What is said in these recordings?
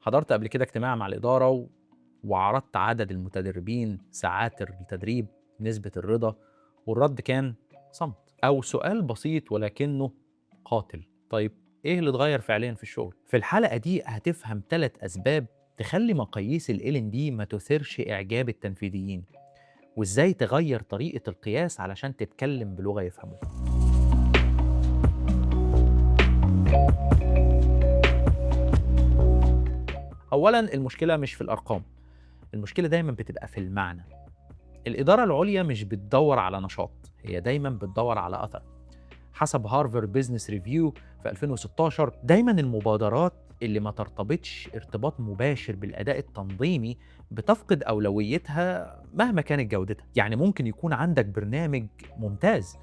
حضرت قبل كده اجتماع مع الإدارة وعرضت عدد المتدربين، ساعات التدريب، نسبة الرضا، والرد كان صمت أو سؤال بسيط ولكنه قاتل. طيب إيه اللي اتغير فعليا في الشغل؟ في الحلقة دي هتفهم 3 أسباب تخلي مقاييس ال L&D ما تثيرش إعجاب التنفيذيين، وإزاي تغير طريقة القياس علشان تتكلم بلغة يفهموها. أولاً المشكلة مش في الأرقام، المشكلة دايماً بتبقى في المعنى. الإدارة العليا مش بتدور على نشاط، هي دايماً بتدور على أثر. حسب هارفارد بيزنس ريفيو في 2016 دايماً المبادرات اللي ما ترتبطش ارتباط مباشر بالأداء التنظيمي بتفقد أولويتها مهما كانت جودتها. يعني ممكن يكون عندك برنامج ممتاز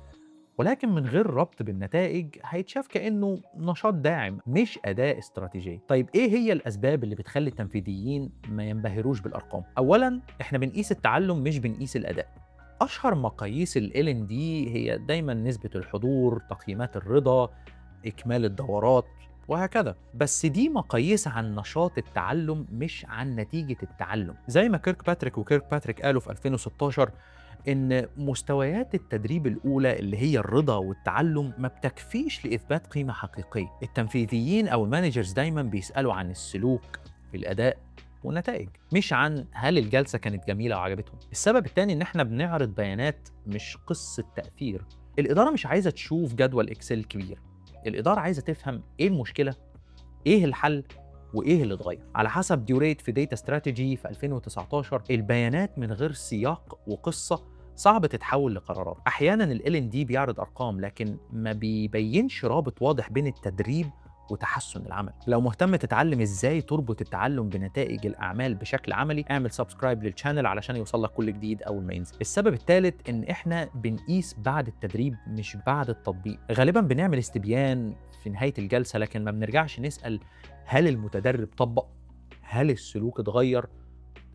ولكن من غير ربط بالنتائج هيتشاف كأنه نشاط داعم مش أداة استراتيجية. طيب إيه هي الأسباب اللي بتخلي التنفيذيين ما ينبهروش بالأرقام؟ أولاً إحنا بنقيس التعلم مش بنقيس الأداء. أشهر مقاييس ال L&D هي دايماً نسبة الحضور، تقييمات الرضا، إكمال الدورات وهكذا. بس دي مقاييس عن نشاط التعلم مش عن نتيجة التعلم. زي ما كيرك باتريك قالوا في 2016 إن مستويات التدريب الأولى اللي هي الرضا والتعلم ما بتكفيش لإثبات قيمة حقيقية. التنفيذيين أو المانجرز دايماً بيسألوا عن السلوك، الأداء والنتائج، مش عن هل الجلسة كانت جميلة وعجبتهم. السبب التاني إن إحنا بنعرض بيانات مش قصة تأثير. الإدارة مش عايزة تشوف جدول إكسل كبير، الإدارة عايزة تفهم إيه المشكلة، إيه الحل، وإيه اللي اتغير. على حسب ديوريت في داتا استراتيجي في 2019 البيانات من غير سياق وقصة صعب تتحول لقرارات. أحيانا ال L&D بيعرض أرقام لكن ما بيبينش رابط واضح بين التدريب وتحسن العمل. لو مهتم تتعلم ازاي تربط التعلم بنتائج الاعمال بشكل عملي اعمل سبسكرايب للشانل علشان يوصلك كل جديد اول ما ينزل. السبب الثالث ان احنا بنقيس بعد التدريب مش بعد التطبيق. غالبا بنعمل استبيان في نهاية الجلسة لكن ما بنرجعش نسأل هل المتدرب طبق؟ هل السلوك اتغير؟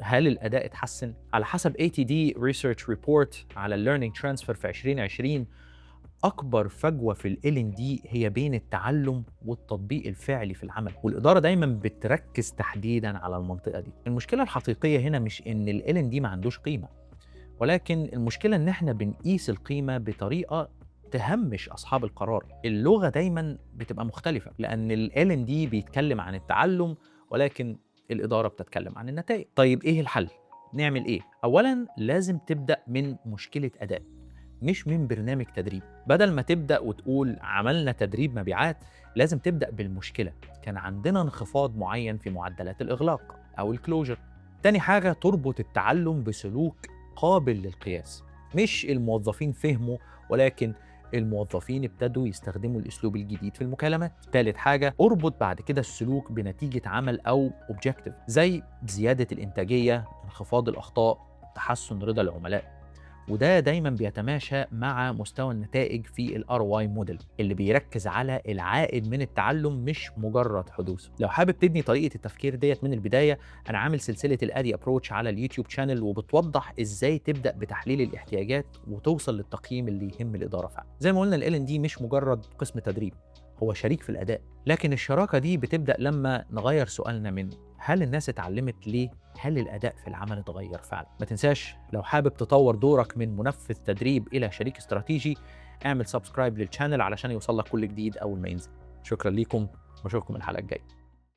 هل الأداء اتحسن؟ على حسب ATD Research Report على Learning Transfer في 2020 أكبر فجوة في ال L&D هي بين التعلم والتطبيق الفعلي في العمل، والإدارة دايماً بتركز تحديداً على المنطقة دي. المشكلة الحقيقية هنا مش إن ال L&D ما عندوش قيمة، ولكن المشكلة إن إحنا بنقيس القيمة بطريقة تهمش أصحاب القرار. اللغة دايماً بتبقى مختلفة لأن ال L&D بيتكلم عن التعلم ولكن الإدارة بتتكلم عن النتائج. طيب إيه الحل؟ نعمل إيه؟ أولاً لازم تبدأ من مشكلة أداء مش من برنامج تدريب. بدل ما تبدأ وتقول عملنا تدريب مبيعات لازم تبدأ بالمشكلة. كان عندنا انخفاض معين في معدلات الإغلاق أو الكلوجر. تاني حاجة تربط التعلم بسلوك قابل للقياس، مش الموظفين فهموا ولكن الموظفين ابتدوا يستخدموا الأسلوب الجديد في المكالمات. تالت حاجة اربط بعد كده السلوك بنتيجة عمل أو objective زي زيادة الإنتاجية، انخفاض الأخطاء، تحسن رضا العملاء. وده دايما بيتماشى مع مستوى النتائج في ال ROI موديل اللي بيركز على العائد من التعلم مش مجرد حدوثه. لو حابب تبني طريقة التفكير ديت من البداية أنا عامل سلسلة الأدي أبروتش على اليوتيوب شانل وبتوضح إزاي تبدأ بتحليل الاحتياجات وتوصل للتقييم اللي يهم الإدارة فعلا. زي ما قلنا ال L&D مش مجرد قسم تدريب، هو شريك في الأداء، لكن الشراكة دي بتبدأ لما نغير سؤالنا من هل الناس اتعلمت ليه؟ هل الأداء في العمل اتغير فعلا؟ ما تنساش لو حابب تطور دورك من منفذ تدريب إلى شريك استراتيجي اعمل سبسكرايب للشانل علشان يوصلك كل جديد أول ما ينزل. شكرا ليكم واشوفكم الحلقة الجاية.